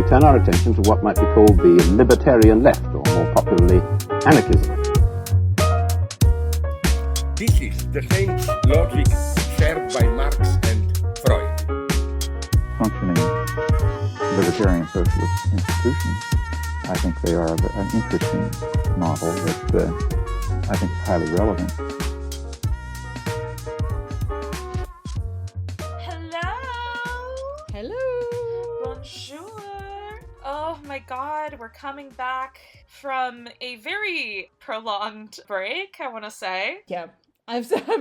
we turn our attention to what might be called the libertarian left, or more popularly, anarchism. This is the same logic shared by Marx and Freud. Functioning libertarian socialist institutions, I think they are an interesting model that I think is highly relevant. Oh my god, we're coming back from a very prolonged break, I want to say. Yeah,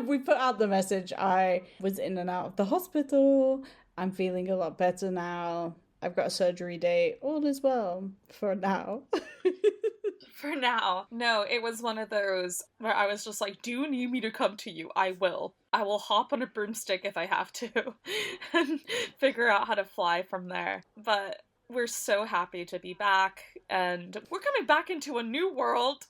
we put out the message. I was in and out of the hospital. I'm feeling a lot better now. I've got a surgery date. All is well for now. For now. No, it was one of those where I was just like, do you need me to come to you? I will. I will hop on a broomstick if I have to and figure out how to fly from there. But we're so happy to be back, and we're coming back into a new world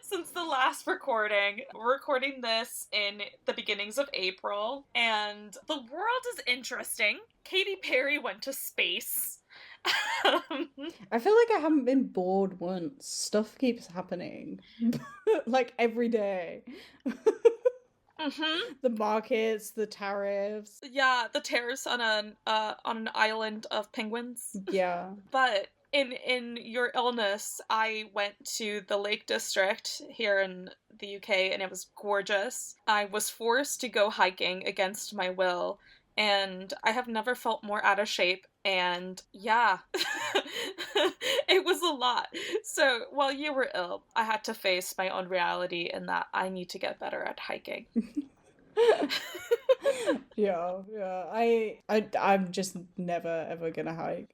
since the last recording. We're recording this in the beginnings of April, and the world is interesting. Katy Perry went to space. I feel like I haven't been bored once. Stuff keeps happening. Like every day. Mm-hmm. The markets, the tariffs. Yeah, the tariffs on an island of penguins. Yeah. But in your illness, I went to the Lake District here in the UK, and it was gorgeous. I was forced to go hiking against my will, and I have never felt more out of shape. And yeah, it was a lot. So while you were ill, I had to face my own reality in that I need to get better at hiking. Yeah. I'm just never ever gonna hike.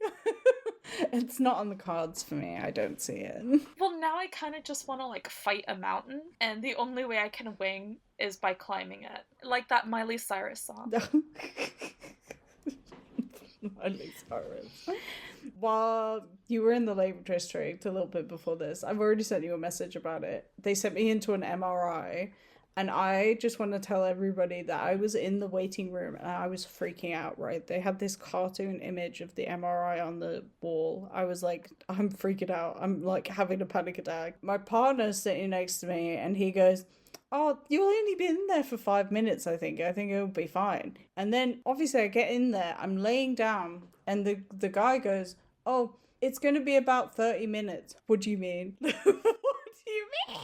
It's not on the cards for me. I don't see it. Well, now I kind of just want to like fight a mountain, and the only way I can wing is by climbing it, like that Miley Cyrus song. Miley Cyrus. While you were in the Lake District a little bit before this, I've already sent you a message about it. They sent me into an MRI, and I just want to tell everybody that I was in the waiting room and I was freaking out, right? They had this cartoon image of the MRI on the wall. I was like, I'm freaking out. I'm like having a panic attack. My partner's sitting next to me and he goes, oh, you'll only be in there for 5 minutes, I think. I think it'll be fine. And then, obviously, I get in there. I'm laying down. And the guy goes, oh, it's going to be about 30 minutes. What do you mean? What do you mean?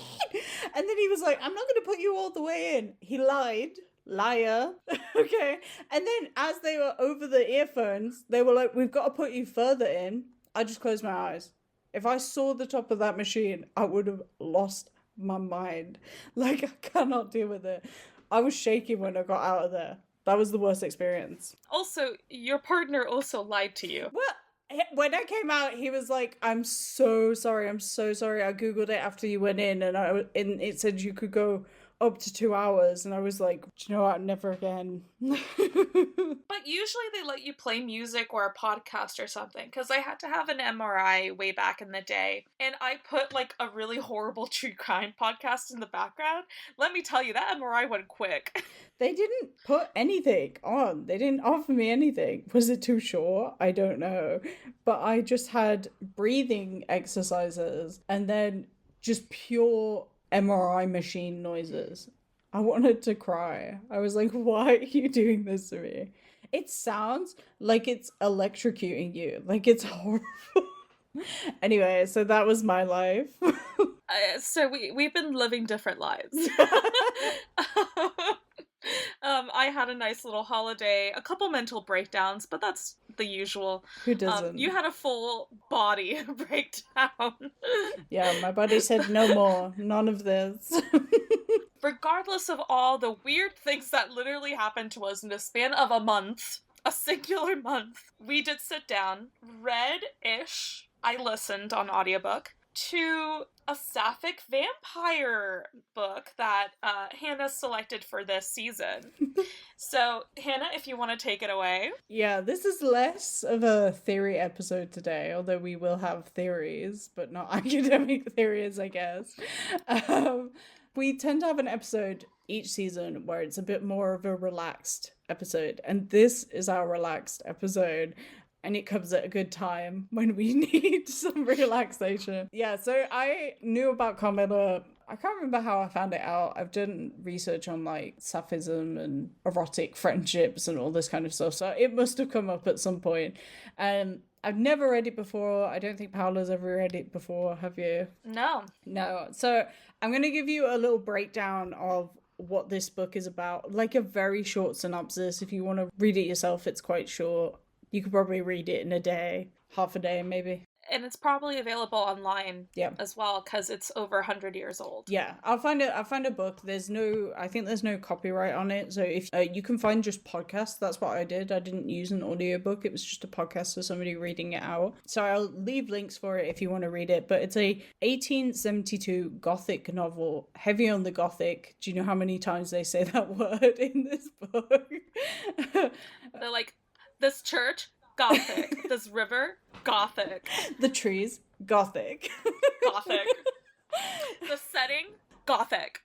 And then he was like, I'm not going to put you all the way in. He lied. Liar. Okay. And then, as they were over the earphones, they were like, we've got to put you further in. I just closed my eyes. If I saw the top of that machine, I would have lost my mind. Like, I cannot deal with it. I was shaking when I got out of there. That was the worst experience. Also, your partner also lied to you. What? When I came out, he was like, I'm so sorry. I googled it after you went in, and it said you could go up to 2 hours, and I was like, do you know what, never again. But usually they let you play music or a podcast or something, because I had to have an MRI way back in the day, and I put like a really horrible true crime podcast in the background. Let me tell you, that MRI went quick. They didn't put anything on. They didn't offer me anything. Was it too short? I don't know. But I just had breathing exercises and then just pure MRI machine noises. I wanted to cry. I was like, why are you doing this to me? It sounds like it's electrocuting you. Like, it's horrible. Anyway, so that was my life. So we've been living different lives. I had a nice little holiday, a couple mental breakdowns, but that's the usual. Who doesn't? You had a full body breakdown. Yeah, my body said no more. None of this. Regardless of all the weird things that literally happened to us in the span of a month, a singular month, we did sit down, read-ish, I listened on audiobook, to a sapphic vampire book that Hannah selected for this season. So, Hannah, if you want to take it away. Yeah, this is less of a theory episode today, although we will have theories, but not academic theories, I guess. We tend to have an episode each season where it's a bit more of a relaxed episode, and this is our relaxed episode. and it comes at a good time when we need some relaxation. Yeah, so I knew about Carmilla. I can't remember how I found it out. I've done research on like Sapphism and erotic friendships and all this kind of stuff, so it must have come up at some point. And I've never read it before. I don't think Paola's ever read it before. Have you? No. No. So I'm going to give you a little breakdown of what this book is about, like a very short synopsis. If you want to read it yourself, it's quite short. You could probably read it in a day, half a day maybe. And it's probably available online as well, because it's over 100 years old. Yeah, I'll find a book. I think there's no copyright on it. So if you can find just podcasts, that's what I did. I didn't use an audiobook. It was just a podcast of somebody reading it out. So I'll leave links for it if you want to read it. But it's a 1872 Gothic novel, heavy on the Gothic. Do you know how many times they say that word in this book? They're like, this church, Gothic. This river, Gothic. The trees, Gothic. Gothic. The setting, Gothic.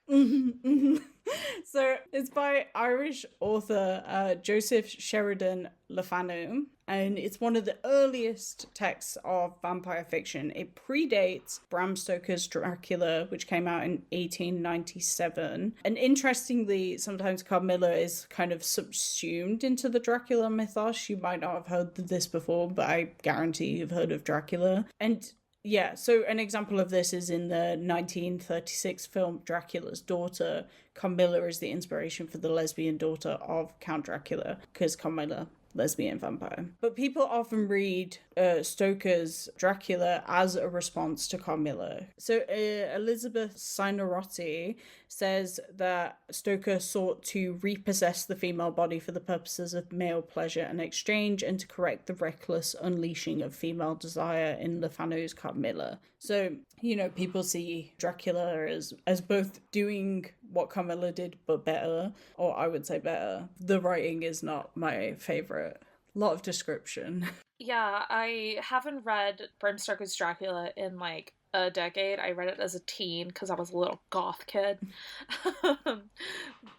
So it's by Irish author Joseph Sheridan Le Fanu, and it's one of the earliest texts of vampire fiction. It predates Bram Stoker's Dracula, which came out in 1897. And interestingly, sometimes Carmilla is kind of subsumed into the Dracula mythos. You might not have heard this before, but I guarantee you've heard of Dracula. And yeah, so an example of this is in the 1936 film Dracula's Daughter. Carmilla is the inspiration for the lesbian daughter of Count Dracula, because Carmilla, lesbian vampire. But people often read Stoker's Dracula as a response to Carmilla. So Elizabeth Signorotti says that Stoker sought to repossess the female body for the purposes of male pleasure and exchange, and to correct the reckless unleashing of female desire in Le Fanu's Carmilla. So, you know, people see Dracula as both doing what Carmilla did, but better, or I would say better. The writing is not my favourite. A lot of description. Yeah, I haven't read Bram Stoker's Dracula in like a decade. I read it as a teen because I was a little goth kid.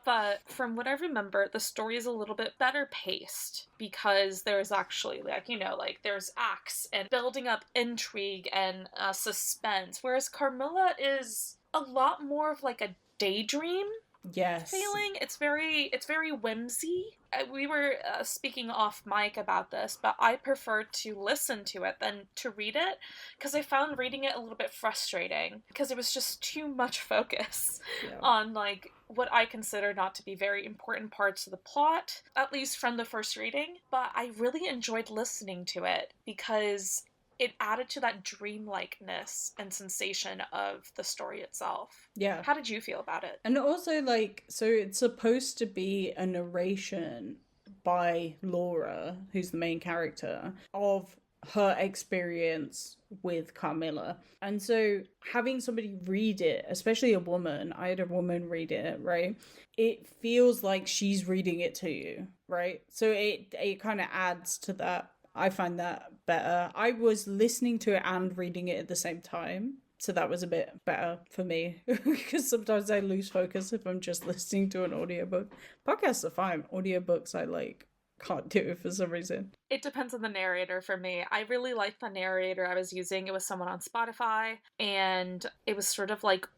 But from what I remember, the story is a little bit better paced, because there's actually, like, you know, like there's acts and building up intrigue and suspense, whereas Carmilla is a lot more of like a daydream feeling. It's very whimsy. We were speaking off mic about this, but I prefer to listen to it than to read it, because I found reading it a little bit frustrating, because it was just too much focus on like what I consider not to be very important parts of the plot, at least from the first reading. But I really enjoyed listening to it because it added to that dreamlikeness and sensation of the story itself. Yeah. How did you feel about it? And also, like, so it's supposed to be a narration by Laura, who's the main character, of her experience with Carmilla. And so having somebody read it, especially a woman, I had a woman read it, right? It feels like she's reading it to you, right? So it kind of adds to that. I find that better. I was listening to it and reading it at the same time, so that was a bit better for me, because sometimes I lose focus if I'm just listening to an audiobook. Podcasts are fine. Audiobooks I can't do for some reason. It depends on the narrator for me. I really liked the narrator I was using. It was someone on Spotify, and it was sort of like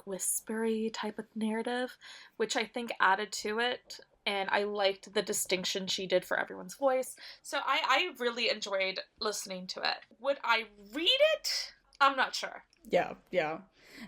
whispery type of narrative, which I think added to it. And I liked the distinction she did for everyone's voice. So I really enjoyed listening to it. Would I read it? I'm not sure. Yeah.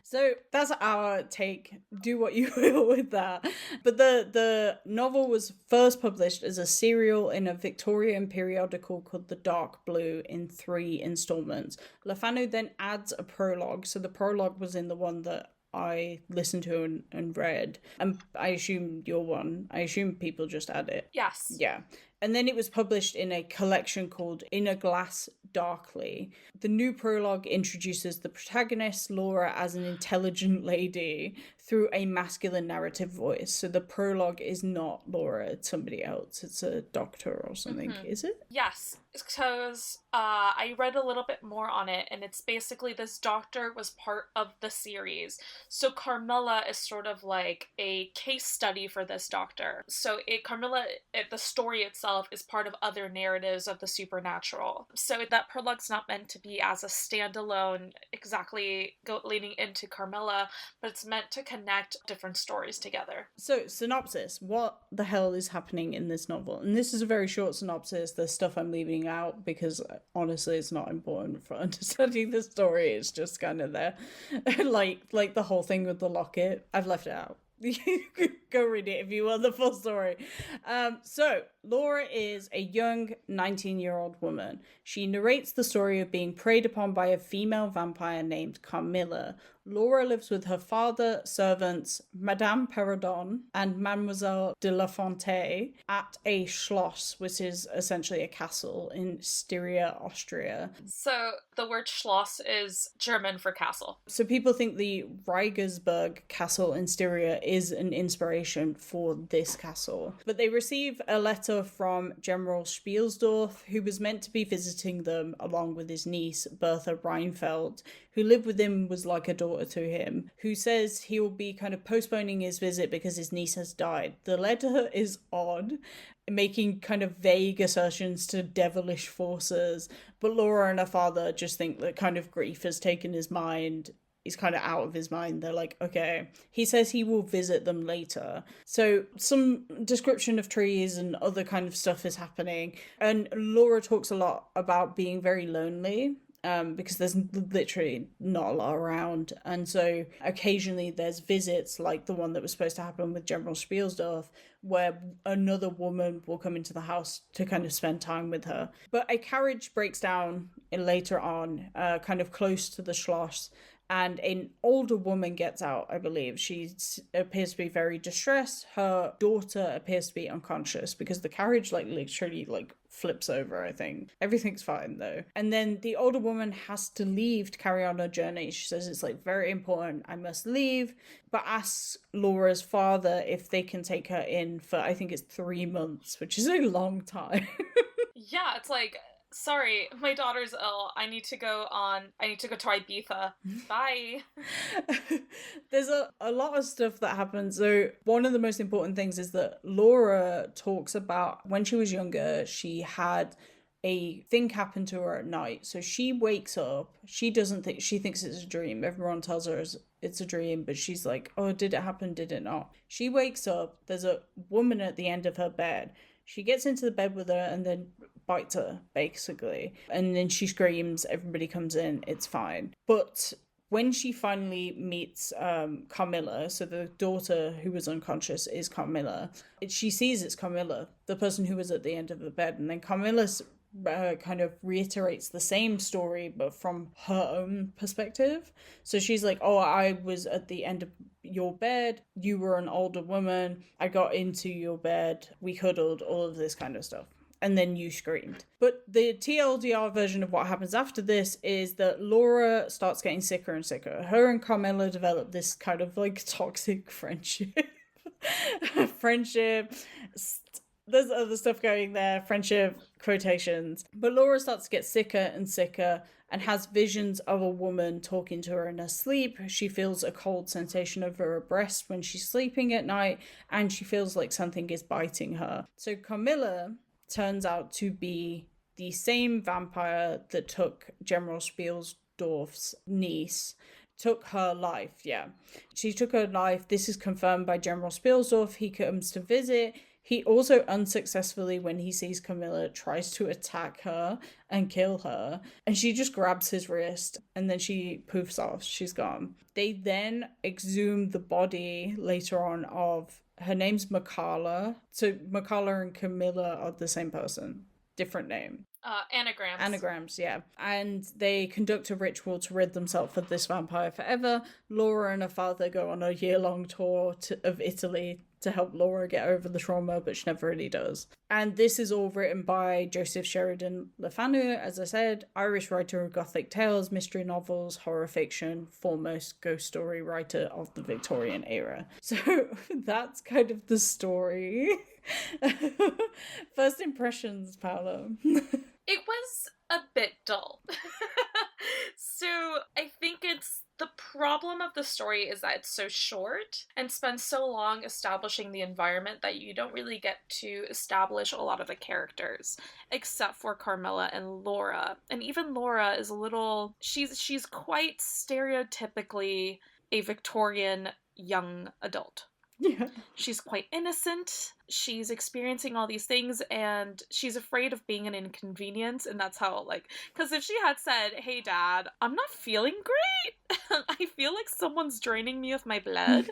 So that's our take. Do what you will with that. But the novel was first published as a serial in a Victorian periodical called The Dark Blue in 3 installments. Le Fanu then adds a prologue. So the prologue was in the one that I listened to and read. And I assume your one. I assume people just add it. Yes. Yeah. And then it was published in a collection called In a Glass Darkly. The new prologue introduces the protagonist, Laura, as an intelligent lady through a masculine narrative voice. So the prologue is not Laura, it's somebody else. It's a doctor or something, is it? Yes, because I read a little bit more on it, and it's basically this doctor was part of the series. So Carmilla is sort of like a case study for this doctor. So the story itself is part of other narratives of the supernatural. So that prologue's not meant to be as a standalone, exactly leading into Carmilla, but it's meant to connect different stories together. So, synopsis. What the hell is happening in this novel? And this is a very short synopsis. There's stuff I'm leaving out because honestly it's not important for understanding the story. It's just kind of there. like the whole thing with the locket. I've left it out. Go read it if you want the full story. So Laura is a young 19-year-old woman. She narrates the story of being preyed upon by a female vampire named Carmilla. Laura lives with her father, servants, Madame Perrodon and Mademoiselle de la Fontaine at a Schloss, which is essentially a castle in Styria, Austria. So the word Schloss is German for castle. So people think the Reigersberg castle in Styria is an inspiration for this castle. But they receive a letter from General Spielsdorf, who was meant to be visiting them along with his niece, Bertha Reinfeldt, who lived with him, was like a daughter to him, who says he will be kind of postponing his visit because his niece has died. The letter is odd, making kind of vague assertions to devilish forces, but Laura and her father just think that kind of grief has taken his mind. He's kind of out of his mind. They're like, okay. He says he will visit them later. So some description of trees and other kind of stuff is happening. And Laura talks a lot about being very lonely. Because there's literally not a lot around. And so occasionally there's visits like the one that was supposed to happen with General Spielsdorf, where another woman will come into the house to kind of spend time with her. But a carriage breaks down later on, kind of close to the Schloss, and an older woman gets out, I believe. She appears to be very distressed. Her daughter appears to be unconscious because the carriage literally flips over, I think. Everything's fine though. And then the older woman has to leave to carry on her journey. She says it's very important, I must leave, but asks Laura's father if they can take her in for, I think it's 3 months, which is a long time. Yeah, it's like, sorry, my daughter's ill. I need to go to Ibiza. Bye. There's a lot of stuff that happens. So one of the most important things is that Laura talks about when she was younger, she had a thing happen to her at night. So she wakes up, she thinks it's a dream. Everyone tells her it's a dream, but she's like, oh, did it happen? Did it not? She wakes up, there's a woman at the end of her bed. She gets into the bed with her and then bites her, basically. And then she screams, everybody comes in, it's fine. But when she finally meets Carmilla, so the daughter who was unconscious is Carmilla, she sees it's Carmilla, the person who was at the end of the bed. And then Carmilla kind of reiterates the same story, but from her own perspective. So she's like, oh, I was at the end of your bed, you were an older woman, I got into your bed, we cuddled, all of this kind of stuff. And then you screamed. But the TLDR version of what happens after this is that Laura starts getting sicker and sicker. Her and Carmilla develop this kind of toxic friendship. There's other stuff going there, friendship, quotations. But Laura starts to get sicker and sicker and has visions of a woman talking to her in her sleep. She feels a cold sensation over her breast when she's sleeping at night, and she feels like something is biting her. So Carmilla turns out to be the same vampire that took General Spielsdorf's niece. Took her life, yeah. She took her life. This is confirmed by General Spielsdorf. He comes to visit. He also unsuccessfully, when he sees Carmilla, tries to attack her and kill her. And she just grabs his wrist and then she poofs off. She's gone. They then exhume the body later on of, her name's Makala. So Makala and Camilla are the same person. Different name. Anagrams. Anagrams, yeah. And they conduct a ritual to rid themselves of this vampire forever. Laura and her father go on a year-long tour of Italy to help Laura get over the trauma, but she never really does. And this is all written by Joseph Sheridan Le Fanu, as I said, Irish writer of Gothic tales, mystery novels, horror fiction, foremost ghost story writer of the Victorian era. So that's kind of the story. First impressions, Paula. It was a bit dull. So I think it's the problem of the story is that it's so short and spends so long establishing the environment that you don't really get to establish a lot of the characters, except for Carmilla and Laura. And even Laura is a little, she's quite stereotypically a Victorian young adult. Yeah. She's quite innocent. She's experiencing all these things and she's afraid of being an inconvenience. And that's how, like, because if she had said, hey, Dad, I'm not feeling great. I feel like someone's draining me of my blood.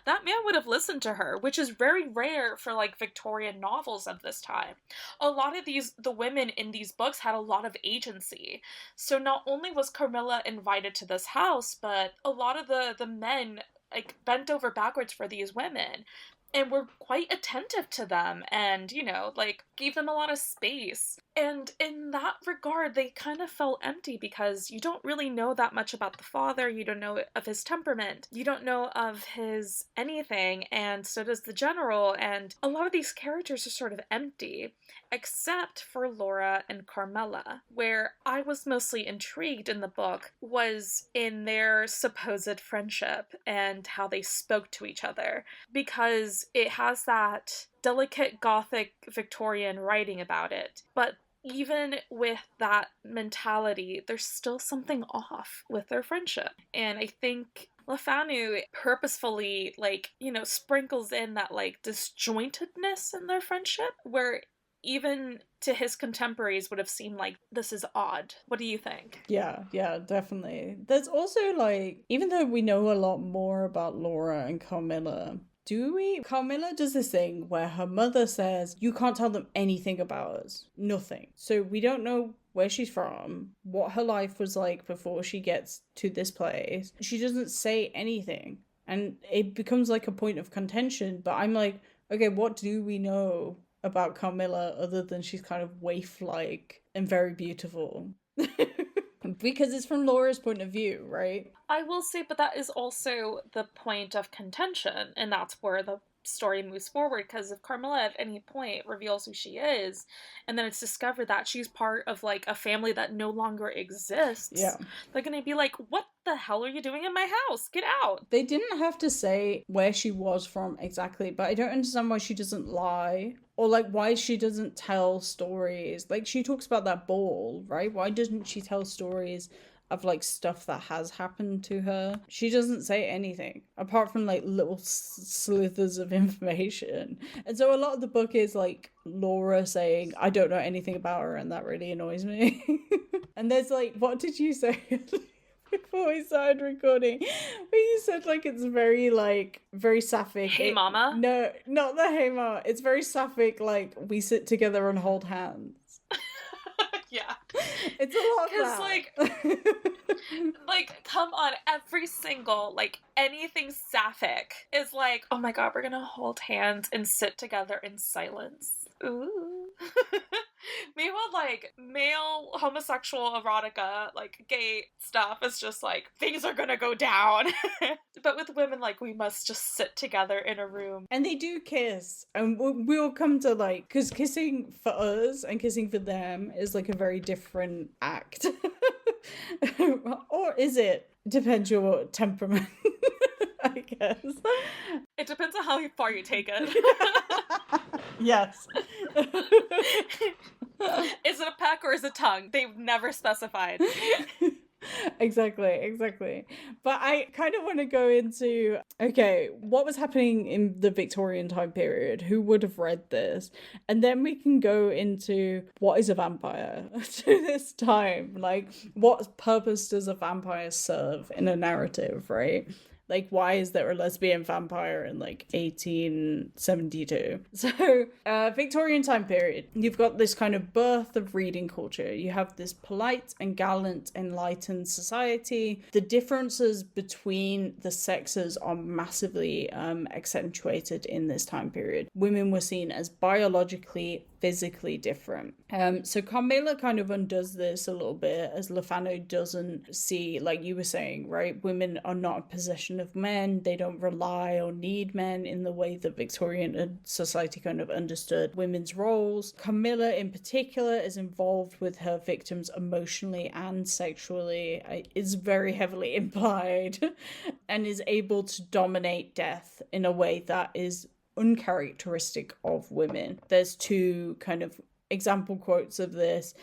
That man would have listened to her, which is very rare for, like, Victorian novels of this time. A lot of the women in these books had a lot of agency. So not only was Carmilla invited to this house, but a lot of the men like bent over backwards for these women and were quite attentive to them and, you know, like gave them a lot of space. And in that regard, they kind of felt empty because you don't really know that much about the father. You don't know of his temperament. You don't know of his anything. And so does the general. And a lot of these characters are sort of empty, except for Laura and Carmilla. Where I was mostly intrigued in the book was in their supposed friendship and how they spoke to each other. Because it has that delicate Gothic Victorian writing about it. But even with that mentality, there's still something off with their friendship. And I think Le Fanu purposefully, like, you know, sprinkles in that, like, disjointedness in their friendship, where even to his contemporaries would have seemed like this is odd. What do you think? Yeah, definitely. There's also, like, even though we know a lot more about Laura and Carmilla, Carmilla does this thing where her mother says, you can't tell them anything about us. Nothing. So we don't know where she's from, what her life was like before she gets to this place. She doesn't say anything. And it becomes like a point of contention. But I'm like, okay, what do we know about Carmilla other than she's kind of waif-like and very beautiful? Because it's from Laura's point of view, right? I will say, but that is also the point of contention, and that's where the story moves forward, because if Carmilla at any point reveals who she is, and then it's discovered that she's part of, like, a family that no longer exists, they're gonna be like, what the hell are you doing in my house? Get out! They didn't have to say where she was from exactly, but I don't understand why she doesn't lie. Or, like, why she doesn't tell stories. Like, she talks about that ball, right? Why doesn't she tell stories of, like, stuff that has happened to her? She doesn't say anything, apart from, like, little slithers of information. And so a lot of the book is, like, Laura saying, I don't know anything about her, and that really annoys me. And there's, like, what did you say before we started recording? But you said, like, it's very, like, very sapphic. Hey, mama? No, not the hey, mama. It's very sapphic, like, we sit together and hold hands. Yeah. It's a lot of that. like, come on, every single, like, anything sapphic is like, oh my god, we're gonna hold hands and sit together in silence. Ooh. Meanwhile, like, male homosexual erotica, like, gay stuff is just like, things are gonna go down. But with women, like, we must just sit together in a room. And they do kiss. And we'll come to, like, because kissing for us and kissing for them is, like, a very different act. Or is it? Depends your temperament, I guess. It depends on how far you take it. Yes. Is it a peck or is it tongue? They've never specified. Exactly. But I kind of want to go into, okay, what was happening in the Victorian time period? Who would have read this? And then we can go into what is a vampire to this time? Like, what purpose does a vampire serve in a narrative, right? Like, why is there a lesbian vampire in like 1872? So, Victorian time period, you've got this kind of birth of reading culture. You have this polite and gallant, enlightened society. The differences between the sexes are massively accentuated in this time period. Women were seen as biologically, physically different. So Carmilla kind of undoes this a little bit, as Le Fanu doesn't see, like you were saying, right? Women are not a possession of men. They don't rely or need men in the way that Victorian society kind of understood women's roles. Carmilla in particular is involved with her victims emotionally and sexually. Is very heavily implied and is able to dominate death in a way that is uncharacteristic of women. There's two kind of example quotes of this.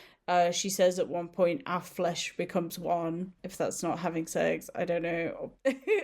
She says at one point, our flesh becomes one. If that's not having sex, I don't know.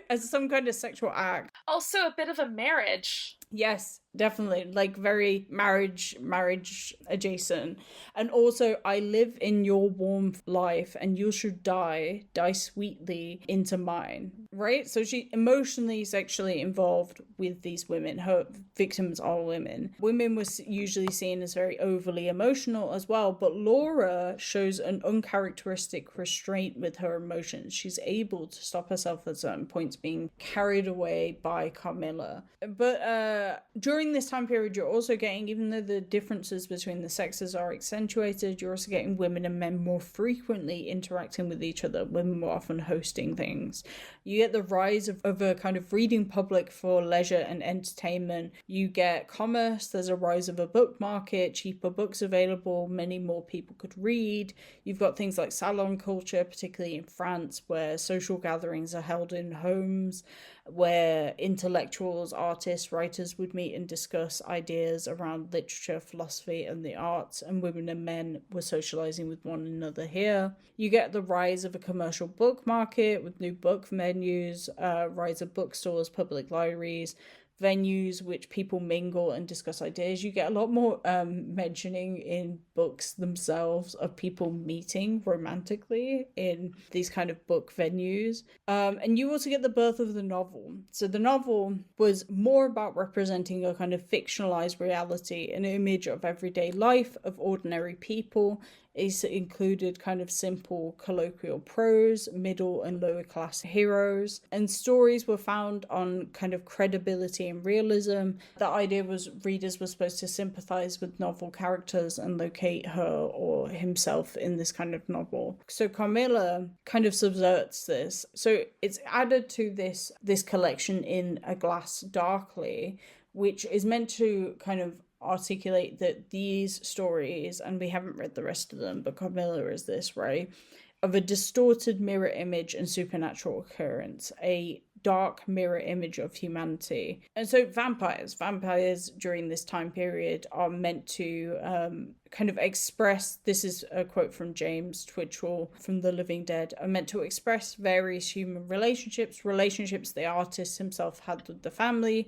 As some kind of sexual act. Also a bit of a marriage. Yes, definitely. Like very marriage adjacent. And also, I live in your warm life and you should die sweetly into mine. Right? So she emotionally, sexually involved with these women. Her victims are women. Women were usually seen as very overly emotional as well, but Laura shows an uncharacteristic restraint with her emotions. She's able to stop herself at certain points being carried away by Carmilla. But during this time period, you're also getting, even though the differences between the sexes are accentuated, you're also getting women and men more frequently interacting with each other. Women were often hosting things. You get the rise of a kind of reading public for leisure and entertainment. You get commerce. There's a rise of a book market, cheaper books available, many more people could read. You've got things like salon culture, particularly in France, where social gatherings are held in homes, where intellectuals, artists, writers would meet and discuss ideas around literature, philosophy, and the arts, and women and men were socializing with one another here. You get the rise of a commercial book market with new book venues, rise of bookstores, public libraries, venues which people mingle and discuss ideas. You get a lot more mentioning in books themselves of people meeting romantically in these kind of book venues. And you also get the birth of the novel. So the novel was more about representing a kind of fictionalized reality, an image of everyday life, of ordinary people. It included kind of simple colloquial prose, middle and lower class heroes, and stories were found on kind of credibility and realism. The idea was readers were supposed to sympathize with novel characters and locate her or himself in this kind of novel. So Carmilla kind of subverts this. So it's added to this collection in A Glass Darkly, which is meant to kind of articulate that these stories, and we haven't read the rest of them, but Carmilla is this, right, of a distorted mirror image and supernatural occurrence, a dark mirror image of humanity. And so vampires during this time period are meant to kind of express, this is a quote from James Twitchell from The Living Dead, are meant to express various human relationships the artist himself had with the family,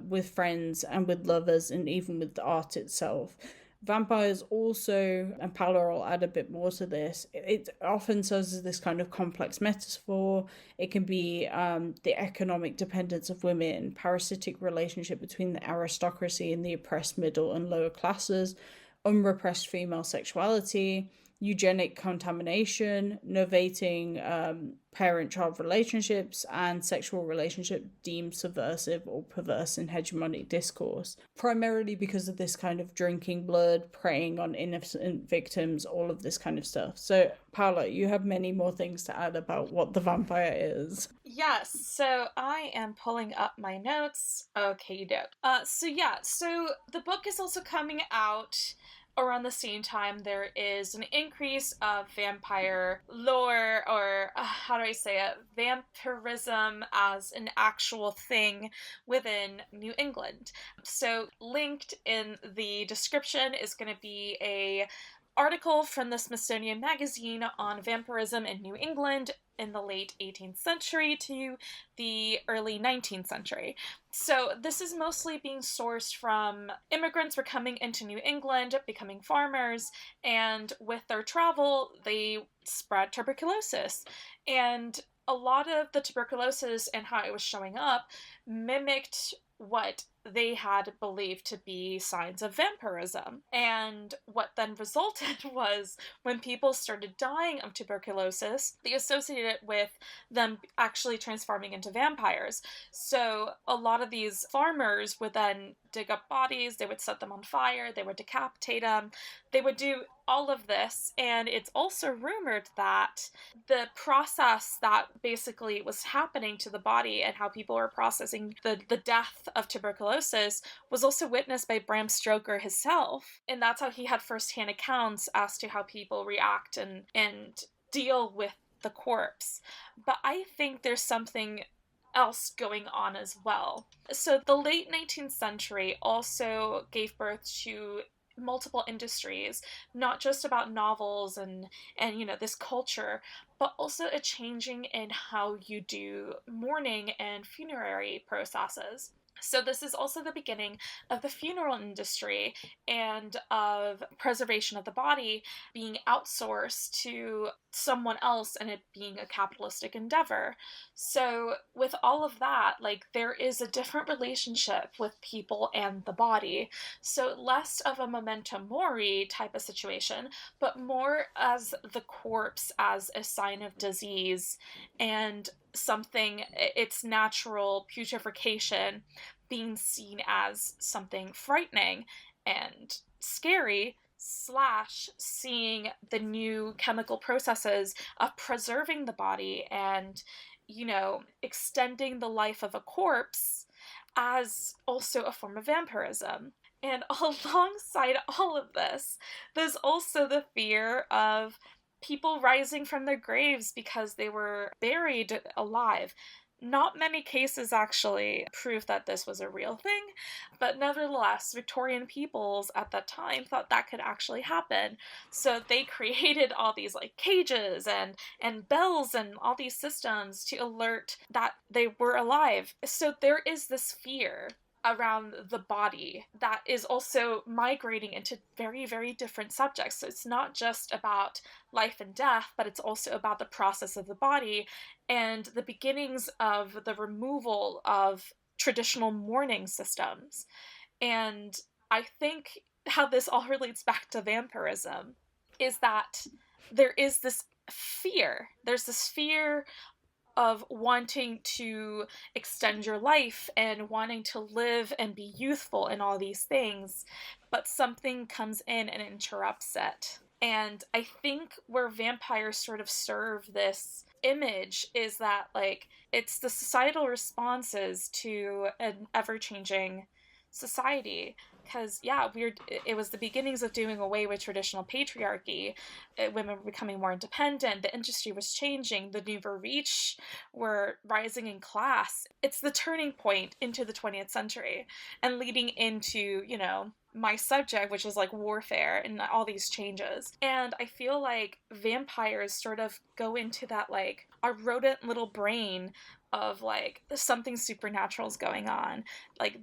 with friends and with lovers, and even with the art itself. Vampires also, and Paula will add a bit more to this, it often serves as this kind of complex metaphor. It can be the economic dependence of women, parasitic relationship between the aristocracy and the oppressed middle and lower classes, unrepressed female sexuality, eugenic contamination, novating parent-child relationships, and sexual relationship deemed subversive or perverse in hegemonic discourse, primarily because of this kind of drinking blood, preying on innocent victims, all of this kind of stuff. So, Paula, you have many more things to add about what the vampire is. Yes, so I am pulling up my notes. Okay, doke. So the book is also coming out around the same time. There is an increase of vampire lore, or vampirism as an actual thing within New England. So linked in the description is going to be a article from the Smithsonian Magazine on vampirism in New England in the late 18th century to the early 19th century. So this is mostly being sourced from immigrants were coming into New England, becoming farmers, and with their travel, they spread tuberculosis. And a lot of the tuberculosis and how it was showing up mimicked what they had believed to be signs of vampirism. And what then resulted was when people started dying of tuberculosis, they associated it with them actually transforming into vampires. So a lot of these farmers would then dig up bodies, they would set them on fire, they would decapitate them, they would do all of this. And it's also rumored that the process that basically was happening to the body and how people were processing the death of tuberculosis was also witnessed by Bram Stoker himself. And that's how he had firsthand accounts as to how people react and deal with the corpse. But I think there's something else going on as well. So the late 19th century also gave birth to multiple industries, not just about novels and this culture, but also a changing in how you do mourning and funerary processes. So this is also the beginning of the funeral industry and of preservation of the body being outsourced to someone else and it being a capitalistic endeavor. So with all of that, there is a different relationship with people and the body. So less of a memento mori type of situation, but more as the corpse as a sign of disease and something, its natural putrefaction being seen as something frightening and scary, / seeing the new chemical processes of preserving the body and, extending the life of a corpse as also a form of vampirism. And alongside all of this, there's also the fear of people rising from their graves because they were buried alive. Not many cases actually prove that this was a real thing, but nevertheless, Victorian peoples at that time thought that could actually happen. So they created all these cages and bells and all these systems to alert that they were alive. So there is this fear around the body that is also migrating into very, very different subjects. So it's not just about life and death, but it's also about the process of the body and the beginnings of the removal of traditional mourning systems. And I think how this all relates back to vampirism is that there is this fear. There's this fear of wanting to extend your life and wanting to live and be youthful and all these things, but something comes in and interrupts it. And I think where vampires sort of serve this image is that it's the societal responses to an ever-changing society. Because, it was the beginnings of doing away with traditional patriarchy. Women were becoming more independent. The industry was changing. The nouveau riche were rising in class. It's the turning point into the 20th century and leading into, my subject, which is warfare and all these changes. And I feel like vampires sort of go into that our rodent little brain of something supernatural is going on.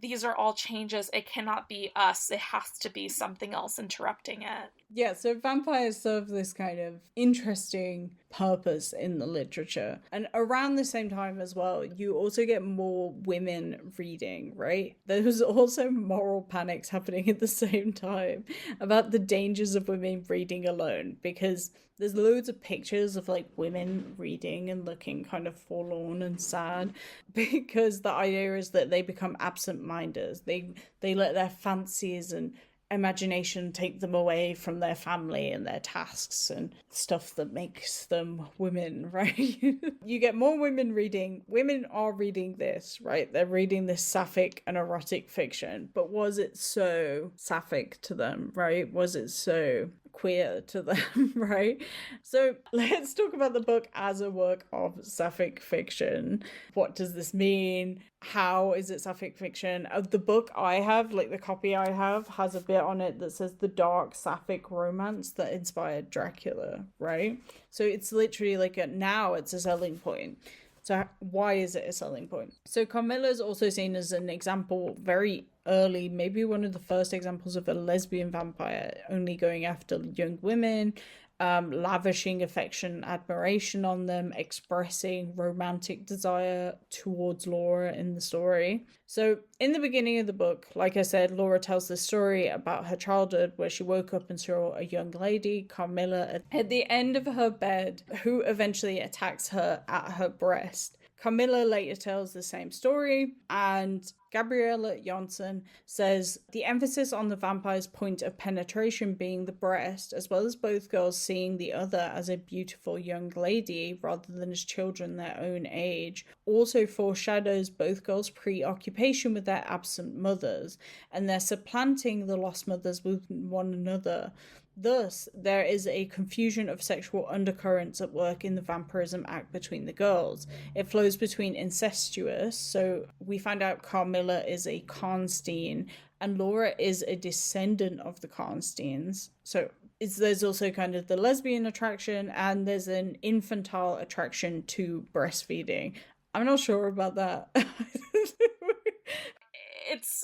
These are all changes. It cannot be us. It has to be something else interrupting it. Yeah, so vampires serve this kind of interesting purpose in the literature. And around the same time as well, you also get more women reading, right? There's also moral panics happening at the same time about the dangers of women reading alone, because there's loads of pictures of women reading and looking kind of forlorn and sad, because the idea is that they become absent-minded. They let their fancies and imagination take them away from their family and their tasks and stuff that makes them women, right? You get more women reading. Women are reading this, right? They're reading this sapphic and erotic fiction. But was it so sapphic to them, right? Was it so queer to them, right? So let's talk about the book as a work of sapphic fiction. What does this mean? How is it sapphic fiction? The book I have, the copy I have, has a bit on it that says the dark sapphic romance that inspired Dracula, right? So it's literally now it's a selling point. So why is it a selling point? So Carmilla is also seen as an example very early, maybe one of the first examples of a lesbian vampire only going after young women, lavishing affection, admiration on them, expressing romantic desire towards Laura in the story. So, in the beginning of the book, like I said, Laura tells this story about her childhood where she woke up and saw a young lady, Carmilla, at the end of her bed, who eventually attacks her at her breast. Carmilla later tells the same story, and Gabriella Janssen says the emphasis on the vampire's point of penetration being the breast, as well as both girls seeing the other as a beautiful young lady rather than as children their own age, also foreshadows both girls' preoccupation with their absent mothers and their supplanting the lost mothers with one another. Thus, there is a confusion of sexual undercurrents at work in the vampirism act between the girls. It flows between incestuous, so we find out Carmilla is a Karnstein, and Laura is a descendant of the Karnsteins. So there's also kind of the lesbian attraction, and there's an infantile attraction to breastfeeding. I'm not sure about that.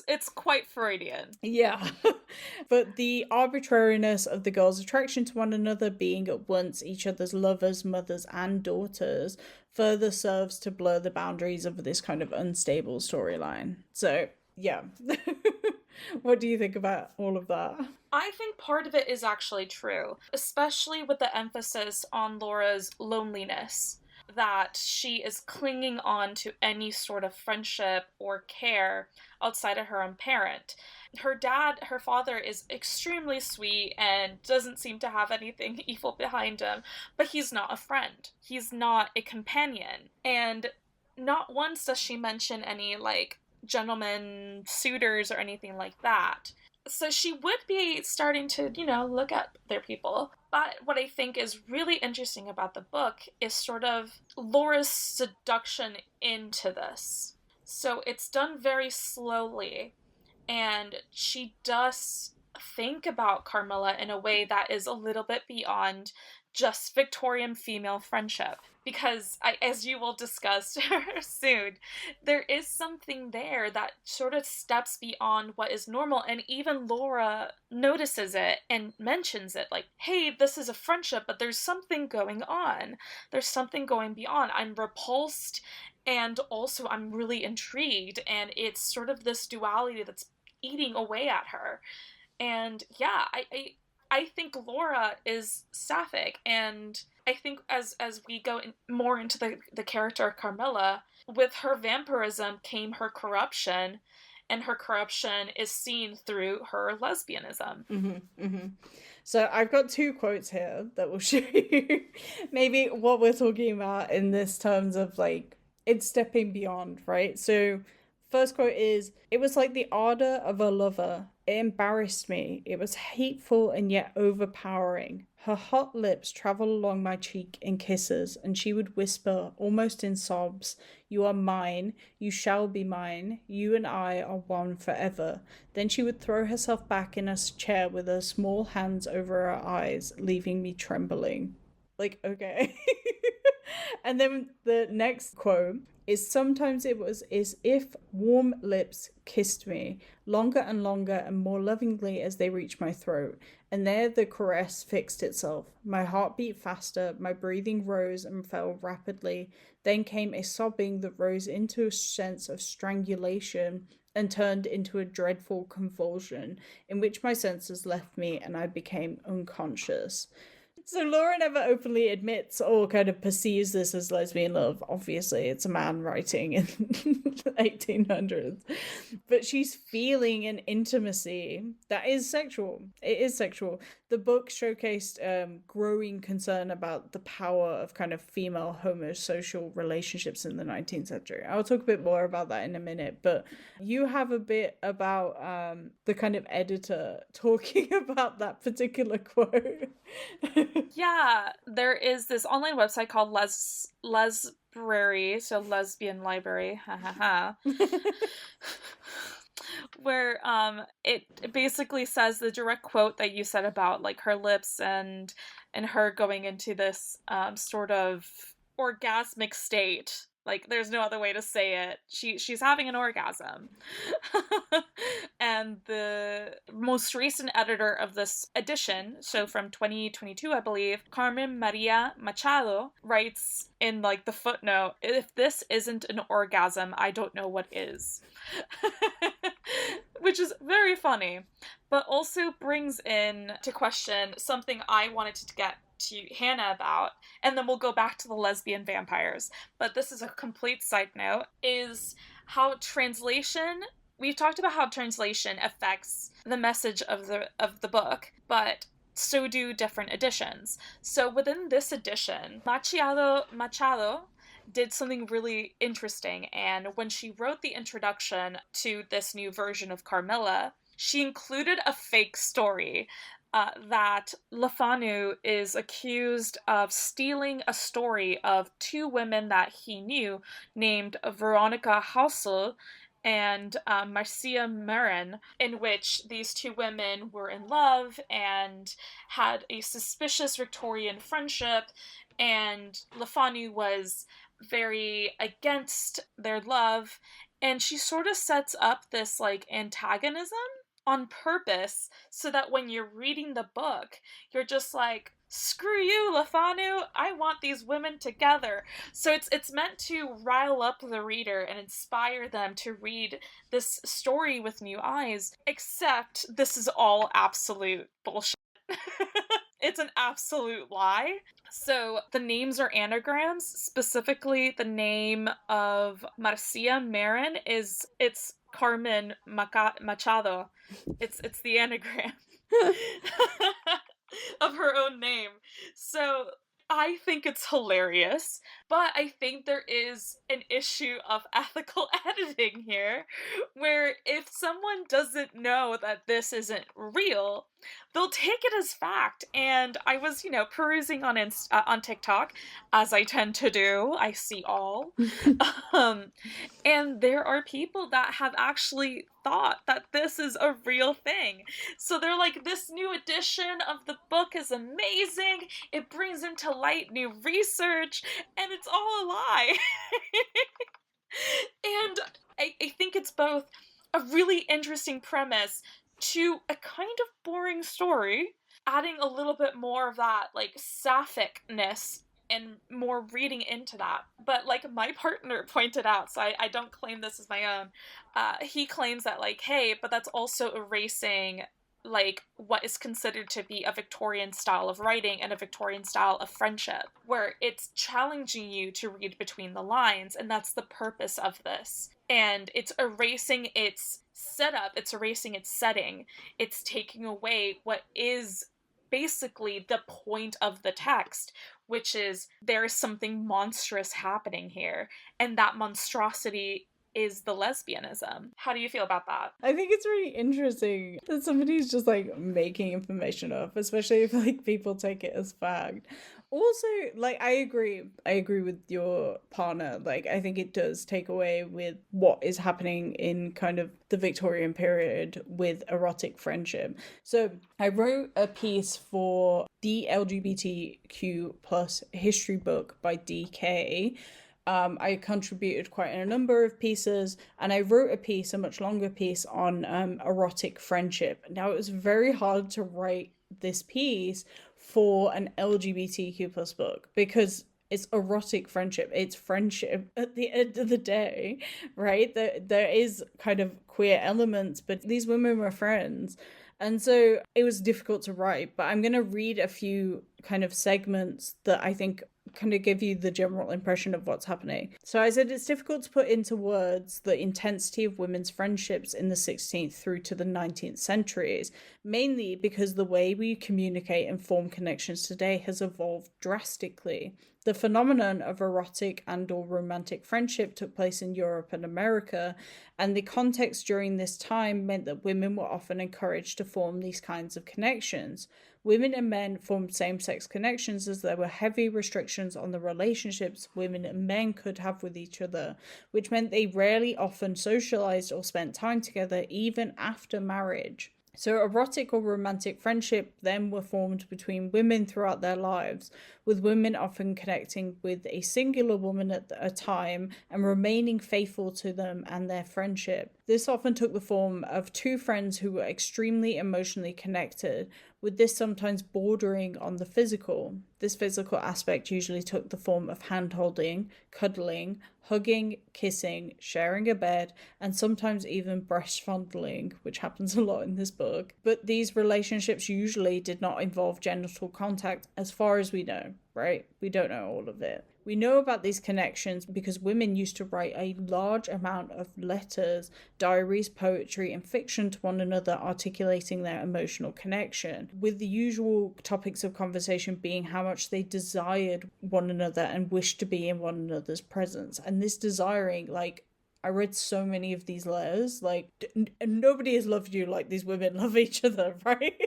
It's quite Freudian. Yeah. But the arbitrariness of the girls' attraction to one another, being at once each other's lovers, mothers, and daughters, further serves to blur the boundaries of this kind of unstable storyline. So, yeah. What do you think about all of that? I think part of it is actually true, especially with the emphasis on Laura's loneliness, that she is clinging on to any sort of friendship or care outside of her own parent. Her father is extremely sweet and doesn't seem to have anything evil behind him, but he's not a friend. He's not a companion. And not once does she mention any, like, gentleman suitors or anything like that. So she would be starting to, look at their people. But what I think is really interesting about the book is sort of Laura's seduction into this. So it's done very slowly, and she does think about Carmilla in a way that is a little bit beyond just Victorian female friendship. Because, as you will discuss soon, there is something there that sort of steps beyond what is normal, and even Laura notices it and mentions it, like, hey, this is a friendship, but there's something going on. There's something going beyond. I'm repulsed, and also I'm really intrigued, and it's sort of this duality that's eating away at her. And yeah, I think Laura is sapphic, and I think as we go more into the character of Carmilla, with her vampirism came her corruption, and her corruption is seen through her lesbianism. Mm-hmm, mm-hmm. So I've got two quotes here that will show you maybe what we're talking about in this terms of, like, it's stepping beyond, right? So first quote is, "It was like the ardor of a lover. It embarrassed me. It was hateful and yet overpowering. Her hot lips traveled along my cheek in kisses, and she would whisper, almost in sobs, 'You are mine. You shall be mine. You and I are one forever.' Then she would throw herself back in a chair with her small hands over her eyes, leaving me trembling." Like, okay. And then the next quote is, "Sometimes it was as if warm lips kissed me, longer and longer and more lovingly as they reached my throat. And there the caress fixed itself. My heart beat faster, my breathing rose and fell rapidly. Then came a sobbing that rose into a sense of strangulation and turned into a dreadful convulsion, in which my senses left me and I became unconscious." So Laura never openly admits or kind of perceives this as lesbian love. Obviously, it's a man writing in the 1800s. But she's feeling an intimacy that is sexual. It is sexual. The book showcased growing concern about the power of kind of female homosocial relationships in the 19th century. I'll talk a bit more about that in a minute. But you have a bit about the kind of editor talking about that particular quote. Yeah, there is this online website called Lesbrary, so lesbian library, where it basically says the direct quote that you said about, like, her lips and her going into this sort of orgasmic state Like, there's no other way to say it. She's having an orgasm. And the most recent editor of this edition, so from 2022, I believe, Carmen Maria Machado, writes in, like, the footnote, if this isn't an orgasm, I don't know what is. Which is very funny, but also brings in to question something I wanted to get to Hannah about, and then we'll go back to the lesbian vampires. But this is a complete side note, is how translation, we've talked about how translation affects the message of the book, but so do different editions. So within this edition, Machado did something really interesting, and when she wrote the introduction to this new version of Carmilla, she included a fake story that Le Fanu is accused of stealing a story of two women that he knew named Veronica Hausel and Marcia Marin, in which these two women were in love and had a suspicious Victorian friendship, and Le Fanu was very against their love, and she sort of sets up this, like, antagonism on purpose so that when you're reading the book, you're just like, screw you, Le Fanu, I want these women together. So it's meant to rile up the reader and inspire them to read this story with new eyes, except this is all absolute bullshit. It's an absolute lie. So the names are anagrams. Specifically, the name of Marcia Marin it's Carmen Machado. It's the anagram of her own name. So I think it's hilarious, but I think there is an issue of ethical editing here, where if someone doesn't know that this isn't real, they'll take it as fact. And I was, perusing on TikTok, as I tend to do. I see all. And there are people that have actually thought that this is a real thing. So they're like, this new edition of the book is amazing. It brings into light new research, and it's all a lie. And I think it's both a really interesting premise to a kind of boring story, adding a little bit more of that, like, sapphicness and more reading into that. But, like, my partner pointed out, so I don't claim this as my own, he claims that, like, hey, but that's also erasing, like, what is considered to be a Victorian style of writing and a Victorian style of friendship, where it's challenging you to read between the lines, and that's the purpose of this. And it's erasing its setup, it's erasing its setting, it's taking away what is basically the point of the text, which is there is something monstrous happening here, and that monstrosity is the lesbianism. How do you feel about that? I think it's really interesting that somebody's just, like, making information up, especially if, like, people take it as fact. Also, like, I agree with your partner. Like, I think it does take away with what is happening in kind of the Victorian period with erotic friendship. So I wrote a piece for the LGBTQ plus history book by DK. I contributed quite a number of pieces, and I wrote a much longer piece on erotic friendship. Now, it was very hard to write this piece for an LGBTQ plus book because it's erotic friendship. It's friendship at the end of the day, right? There is kind of queer elements, but these women were friends. And so it was difficult to write, but I'm going to read a few kind of segments that I think kind of give you the general impression of what's happening. So I said it's difficult to put into words the intensity of women's friendships in the 16th through to the 19th centuries, mainly because the way we communicate and form connections today has evolved drastically. The phenomenon of erotic and/or romantic friendship took place in Europe and America, and the context during this time meant that women were often encouraged to form these kinds of connections. Women and men formed same-sex connections as there were heavy restrictions on the relationships women and men could have with each other, which meant they rarely often socialized or spent time together even after marriage. So erotic or romantic friendship then were formed between women throughout their lives, with women often connecting with a singular woman at a time and remaining faithful to them and their friendship. This often took the form of two friends who were extremely emotionally connected, with this sometimes bordering on the physical. This physical aspect usually took the form of hand-holding, cuddling, hugging, kissing, sharing a bed, and sometimes even breast fondling, which happens a lot in this book. But these relationships usually did not involve genital contact, as far as we know, right? We don't know all of it. We know about these connections because women used to write a large amount of letters, diaries, poetry, and fiction to one another, articulating their emotional connection, with the usual topics of conversation being how much they desired one another and wished to be in one another's presence. And this desiring, like, I read so many of these letters, like, nobody has loved you like these women love each other, right?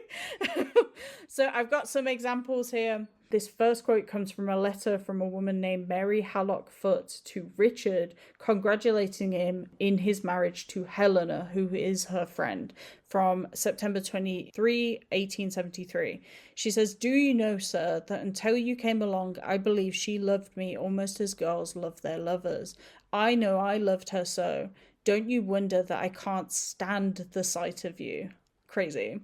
So I've got some examples here. This first quote comes from a letter from a woman named Mary Hallock Foote to Richard, congratulating him in his marriage to Helena, who is her friend, from September 23, 1873. She says, "Do you know, sir, that until you came along, I believe she loved me almost as girls love their lovers. I know I loved her so. Don't you wonder that I can't stand the sight of you." Crazy.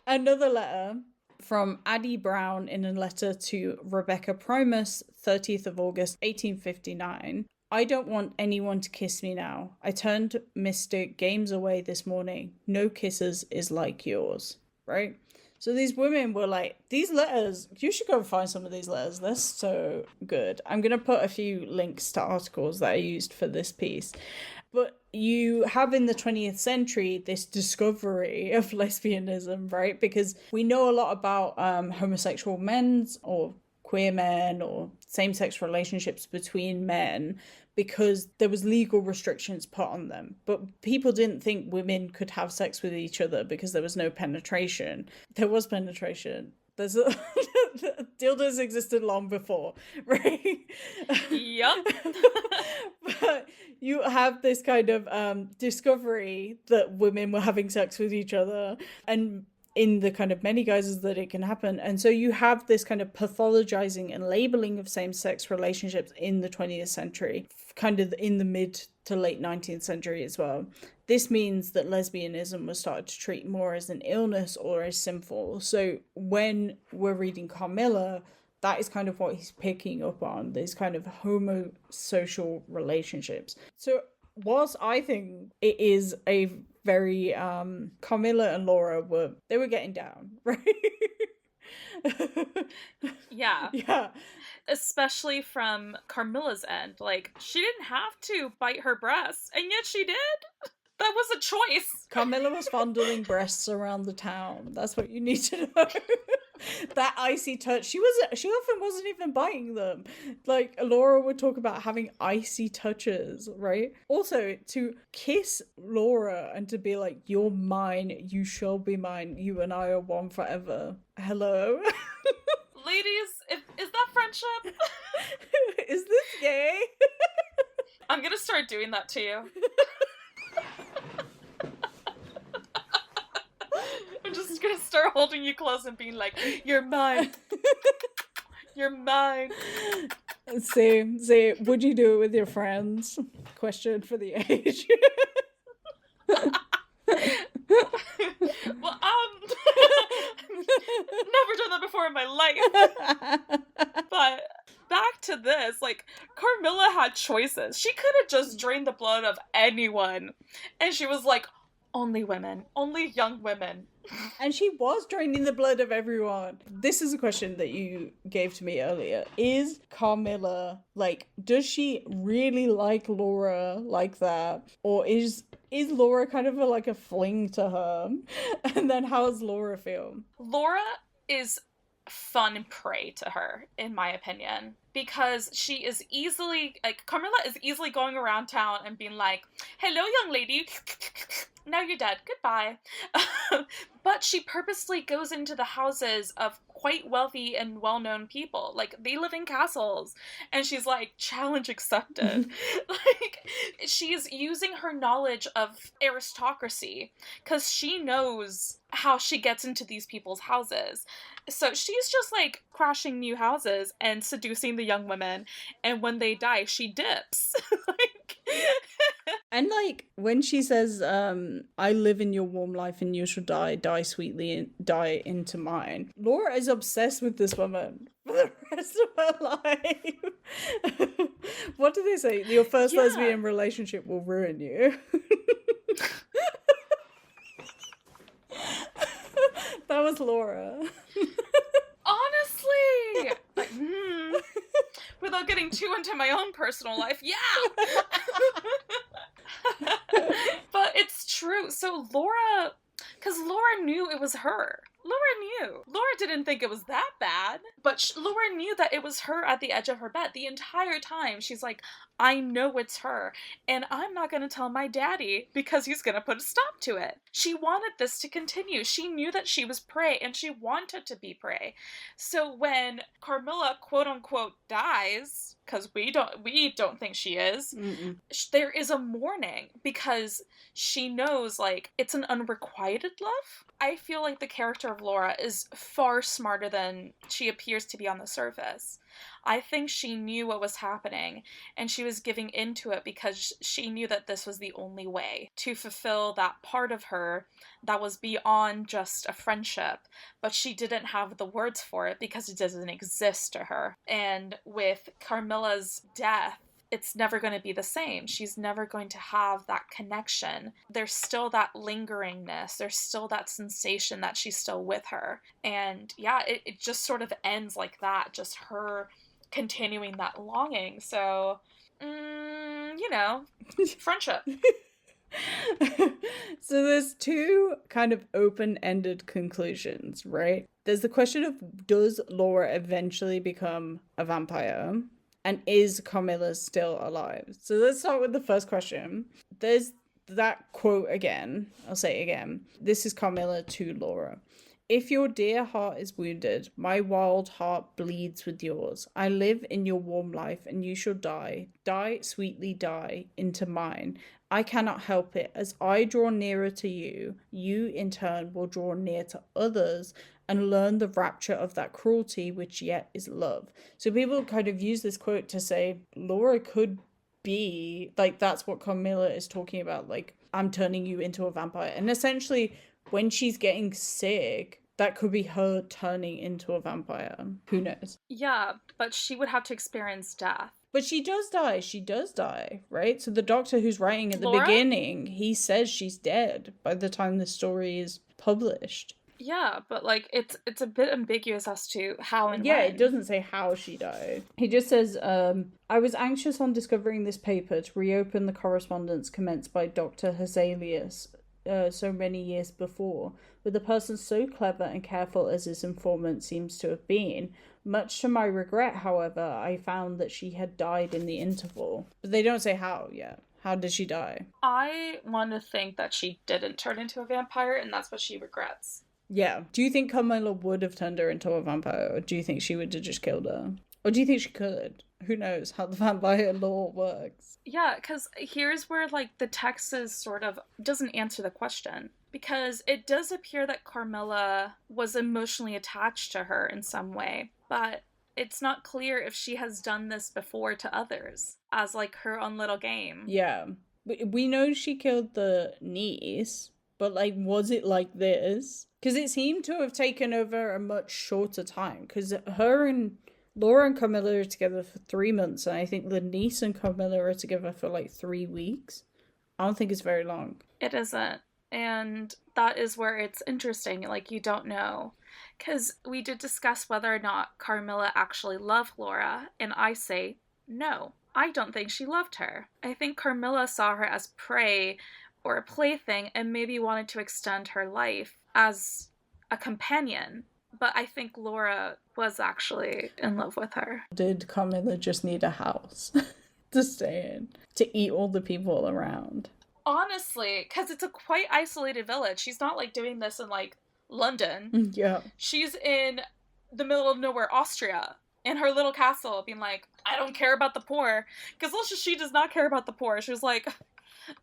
Another letter from Addie Brown in a letter to Rebecca Primus, 30th of August, 1859. "I don't want anyone to kiss me now. I turned Mr. Games away this morning. No kisses is like yours." Right? So these women were like, these letters, you should go and find some of these letters. They're so good. I'm going to put a few links to articles that I used for this piece. But you have in the 20th century this discovery of lesbianism, right? Because we know a lot about homosexual men or queer men or same-sex relationships between men because there was legal restrictions put on them. But people didn't think women could have sex with each other because there was no penetration. There was penetration. There's dildos existed long before, right? Yep. But you have this kind of discovery that women were having sex with each other, and in the kind of many guises that it can happen. And so you have this kind of pathologizing and labeling of same-sex relationships in the 20th century, kind of in the mid to late 19th century as well. This means that lesbianism was started to treat more as an illness or as sinful. So when we're reading Carmilla, that is kind of what he's picking up on, these kind of homosocial relationships. So whilst I think it is a very Carmilla and Laura were getting down, right? Yeah. Yeah. Especially from Carmilla's end. Like, she didn't have to bite her breasts, and yet she did. That was a choice. Carmilla was fondling breasts around the town. That's what you need to know. That icy touch. She often wasn't even biting them. Like, Laura would talk about having icy touches, right? Also, to kiss Laura and to be like, "You're mine, you shall be mine, you and I are one forever." Hello? Ladies, is that friendship? Is this gay? I'm gonna start doing that to you. I'm just gonna start holding you close and being like, "You're mine. You're mine." Say, would you do it with your friends? Question for the age. Well, never done that before in my life. But back to this, like, Carmilla had choices. She could have just drained the blood of anyone. And she was like, only women, only young women. And she was draining the blood of everyone. This is a question that you gave to me earlier. Is Carmilla, like, does she really like Laura like that? Or is Laura kind of like a fling to her? And then how does Laura feel? Laura is fun prey to her, in my opinion, because she is easily, like, Carmilla is easily going around town and being like, "Hello, young lady. now you're dead. Goodbye. But she purposely goes into the houses of quite wealthy and well-known people. Like, they live in castles. And she's like, challenge accepted. Like, she's using her knowledge of aristocracy because she knows how she gets into these people's houses. So she's just like crashing new houses and seducing the young women, and when they die, she dips. Like, and like when she says, I live in your warm life and you shall die sweetly and die into mine. Laura is obsessed with this woman for the rest of her life. What do they say? Your first lesbian relationship will ruin you. That was Laura. Honestly, like, without getting too into my own personal life, yeah. But it's true. So Laura, because Laura knew it was her. Laura knew. Laura didn't think it was that bad, but Laura knew that it was her at the edge of her bed the entire time. She's like, I know it's her, and I'm not going to tell my daddy because he's going to put a stop to it. She wanted this to continue. She knew that she was prey, and she wanted to be prey. So when Carmilla, quote unquote, dies, because we don't think she is, there is a mourning because she knows, like, it's an unrequited love. I feel like the character of Laura is far smarter than she appears to be on the surface. I think she knew what was happening, and she was giving into it because she knew that this was the only way to fulfill that part of her that was beyond just a friendship, but she didn't have the words for it because it doesn't exist to her. And with Carmilla's death, it's never going to be the same. She's never going to have that connection. There's still that lingeringness. There's still that sensation that she's still with her. And yeah, it just sort of ends like that, just her continuing that longing. So, friendship. So there's two kind of open-ended conclusions, right? There's the question of, does Laura eventually become a vampire? And is Carmilla still alive? So let's start with the first question. There's that quote again. I'll say it again. This is Carmilla to Laura. If your dear heart is wounded, my wild heart bleeds with yours. I live in your warm life, and you shall die. Die, sweetly die, into mine. I cannot help it. As I draw nearer to you, you in turn will draw near to others, and learn the rapture of that cruelty which yet is love. So people kind of use this quote to say Laura could be, like, that's what Carmilla is talking about, like, I'm turning you into a vampire. And essentially, when she's getting sick, that could be her turning into a vampire. Who knows? Yeah, but she would have to experience death. But she does die. She does die, right? So the doctor who's writing at the Laura? beginning, he says she's dead by the time the story is published. Yeah, but like it's a bit ambiguous as to how and yeah, when. It doesn't say how she died. He just says, I was anxious on discovering this paper to reopen the correspondence commenced by Dr. Hazelius so many years before, with a person so clever and careful as his informant seems to have been. Much to my regret, however, I found that she had died in the interval. But they don't say how yet. How did she die? I want to think that she didn't turn into a vampire, and that's what she regrets. Yeah. Do you think Carmilla would have turned her into a vampire, or do you think she would have just killed her? Or do you think she could? Who knows how the vampire law works? Yeah, because here's where, like, the text is sort of doesn't answer the question. Because it does appear that Carmilla was emotionally attached to her in some way, but it's not clear if she has done this before to others as, like, her own little game. Yeah. We know she killed the niece, but, like, was it like this? Because it seemed to have taken over a much shorter time. Because her and Laura and Carmilla are together for 3 months, and I think the niece and Carmilla are together for, like, 3 weeks. I don't think it's very long. It isn't. And that is where it's interesting. Like, you don't know. Because we did discuss whether or not Carmilla actually loved Laura, and I say no. I don't think she loved her. I think Carmilla saw her as prey or a plaything and maybe wanted to extend her life as a companion. But I think Laura was actually in love with her. Did Carmilla just need a house to stay in? To eat all the people around? Honestly, because it's a quite isolated village. She's not, like, doing this in, like, London. Yeah. She's in the middle of nowhere, Austria, in her little castle, being like, I don't care about the poor. Because also she does not care about the poor. She was like,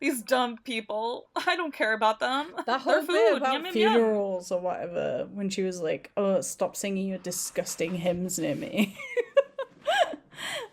these dumb people, I don't care about them. That whole Their bit food, about yum, yum, yum. funerals or whatever, when she was like, oh, stop singing your disgusting hymns near me.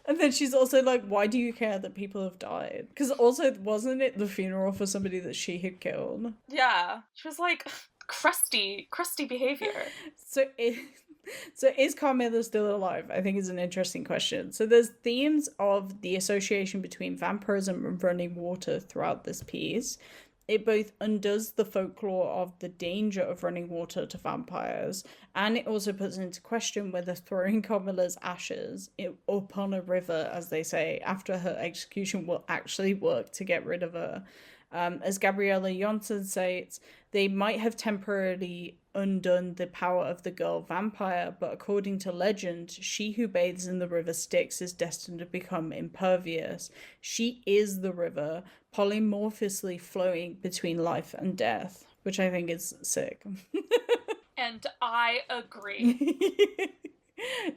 And then she's also like, why do you care that people have died? Because also, wasn't it the funeral for somebody that she had killed? Yeah. She was like, crusty behavior. So is Carmilla still alive? I think is an interesting question. So there's themes of the association between vampirism and running water throughout this piece. It both undoes the folklore of the danger of running water to vampires, and it also puts into question whether throwing Carmilla's ashes up on a river, as they say, after her execution will actually work to get rid of her. As Gabriella Janssen states, they might have temporarily undone the power of the girl vampire, but according to legend, she who bathes in the river Styx is destined to become impervious. She is the river, polymorphously flowing between life and death, which I think is sick. And I agree.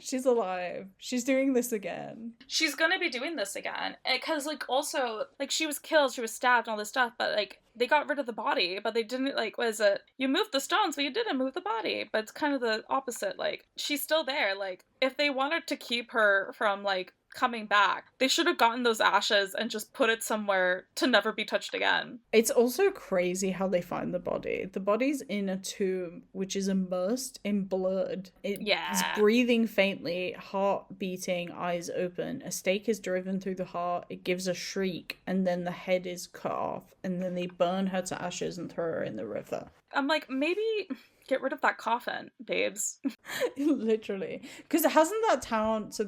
She's alive. She's doing this again. She's gonna be doing this again. Because, like, also, like, she was killed, she was stabbed, and all this stuff, but, like, they got rid of the body, but they didn't, like, what is it? You moved the stones, but you didn't move the body. But it's kind of the opposite. Like, she's still there. Like, if they wanted to keep her from, like, coming back, they should have gotten those ashes and just put it somewhere to never be touched again. It's also crazy how they find the body. The body's in a tomb which is immersed in blood. It's breathing faintly, heart beating, eyes open. A stake is driven through the heart, it gives a shriek, and then the head is cut off, and then they burn her to ashes and throw her in the river. I'm like, maybe get rid of that coffin, babes. Literally. Because hasn't that town, so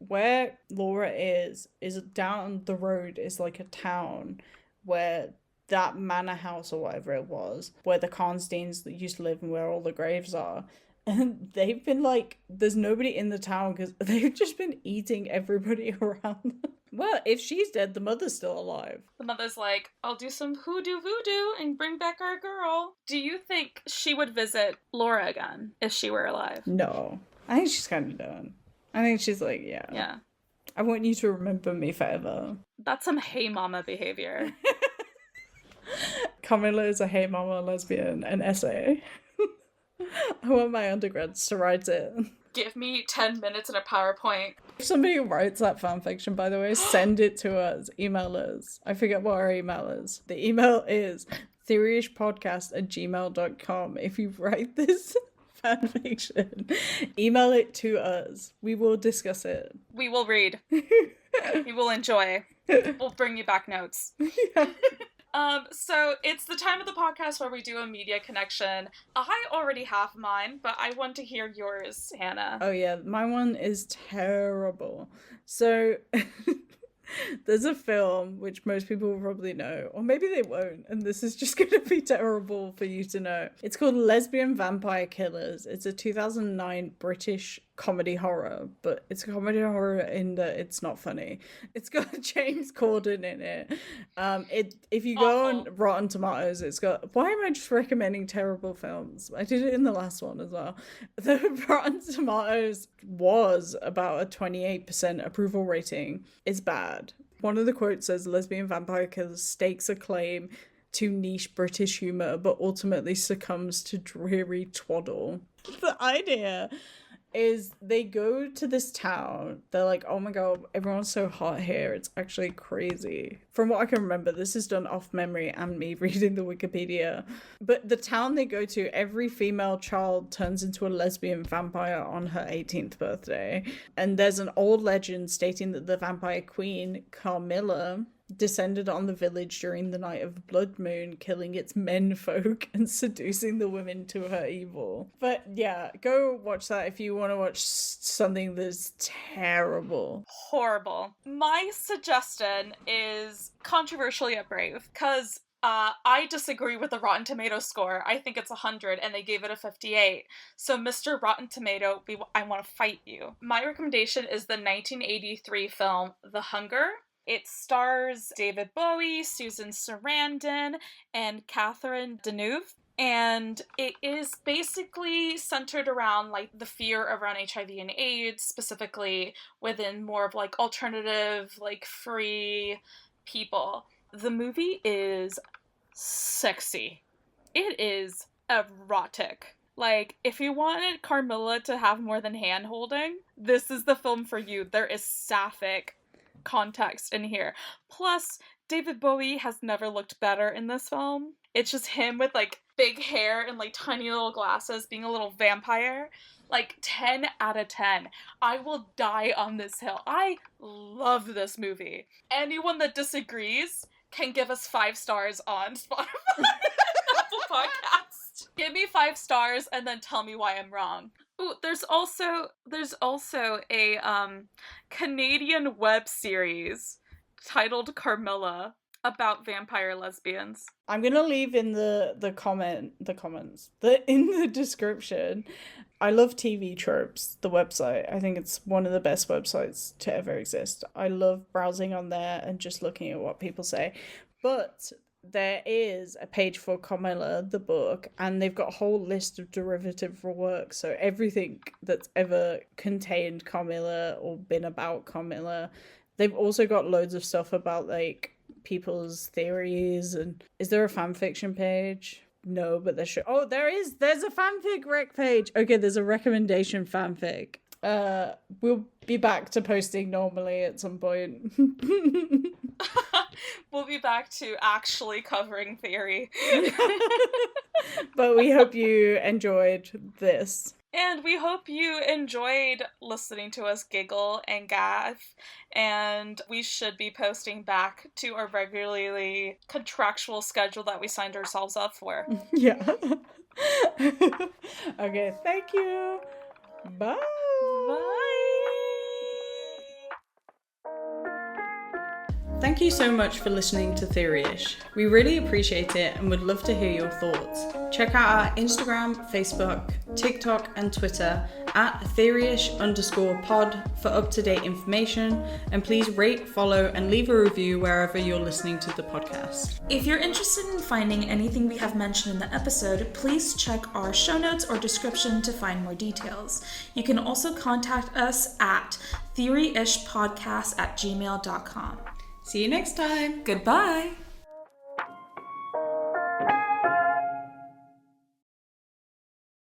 where Laura is down the road is like a town where that manor house or whatever it was, where the Karnsteins that used to live and where all the graves are. And they've been like, there's nobody in the town because they've just been eating everybody around them. Well, if she's dead, the mother's still alive. The mother's like, I'll do some hoodoo voodoo and bring back our girl. Do you think she would visit Laura again if she were alive? No. I think she's kind of done. I think she's like, yeah. Yeah. I want you to remember me forever. That's some hey mama behavior. Carmilla is a hey mama lesbian, an essay. I want my undergrads to write it. Give me 10 minutes in a PowerPoint. If somebody writes that fanfiction, by the way, send it to us. Email us. I forget what our email is. The email is theoryishpodcast@gmail.com. If you write this fanfiction, email it to us. We will discuss it. We will read. We will enjoy. We'll bring you back notes. Yeah. So it's the time of the podcast where we do a media connection. I already have mine, but I want to hear yours, Hannah. Oh yeah, my one is terrible. So there's a film which most people will probably know, or maybe they won't, and this is just going to be terrible for you to know. It's called Lesbian Vampire Killers. It's a 2009 British comedy horror, but it's a comedy horror in that it's not funny. It's got James Corden in it. If you go on Rotten Tomatoes, it's got... Why am I just recommending terrible films? I did it in the last one as well. The Rotten Tomatoes was about a 28% approval rating. It's bad. One of the quotes says, Lesbian Vampire Killers stakes a claim to niche British humour, but ultimately succumbs to dreary twaddle. The idea is they go to this town. They're like, oh my god, everyone's so hot here. It's actually crazy. From what I can remember, this is done off memory and me reading the Wikipedia. But the town they go to, every female child turns into a lesbian vampire on her 18th birthday. And there's an old legend stating that the vampire queen, Carmilla, descended on the village during the night of blood moon, killing its menfolk and seducing the women to her evil. But yeah, go watch that if you want to watch something that's terrible. Horrible. My suggestion is controversial yet brave, because I disagree with the Rotten Tomato score. I think it's 100 and they gave it a 58. So Mr. Rotten Tomato, I want to fight you. My recommendation is the 1983 film The Hunger. It stars David Bowie, Susan Sarandon, and Catherine Deneuve. And it is basically centered around, like, the fear around HIV and AIDS, specifically within more of, like, alternative, like, free people. The movie is sexy. It is erotic. Like, if you wanted Carmilla to have more than hand-holding, this is the film for you. There is sapphic context in here. Plus, David Bowie has never looked better in this film. It's just him with, like, big hair and, like, tiny little glasses being a little vampire. Like, 10 out of 10. I will die on this hill. I love this movie. Anyone that disagrees can give us 5 stars on Spotify. Apple Podcast. Give me 5 stars and then tell me why I'm wrong. Ooh, there's also a Canadian web series titled Carmilla about vampire lesbians. I'm gonna leave in the description. I love TV Tropes, the website. I think it's one of the best websites to ever exist. I love browsing on there and just looking at what people say. But there is a page for Carmilla, the book, and they've got a whole list of derivative works. So everything that's ever contained Carmilla or been about Carmilla. They've also got loads of stuff about, like, people's theories. And is there a fanfiction page? No, but there should. Oh, there's a fanfic rec page. Okay, there's a recommendation fanfic. We'll be back to posting normally at some point. We'll be back to actually covering theory. But we hope you enjoyed this. And we hope you enjoyed listening to us giggle and gaff. And we should be posting back to our regularly contractual schedule that we signed ourselves up for. Yeah. Okay, thank you. Bye. Bye. Thank you so much for listening to Theoryish. We really appreciate it and would love to hear your thoughts. Check out our Instagram, Facebook, TikTok, and Twitter at Theoryish_pod for up-to-date information, and please rate, follow, and leave a review wherever you're listening to the podcast. If you're interested in finding anything we have mentioned in the episode, please check our show notes or description to find more details. You can also contact us at theoryishpodcast@gmail.com. See you next time. Goodbye!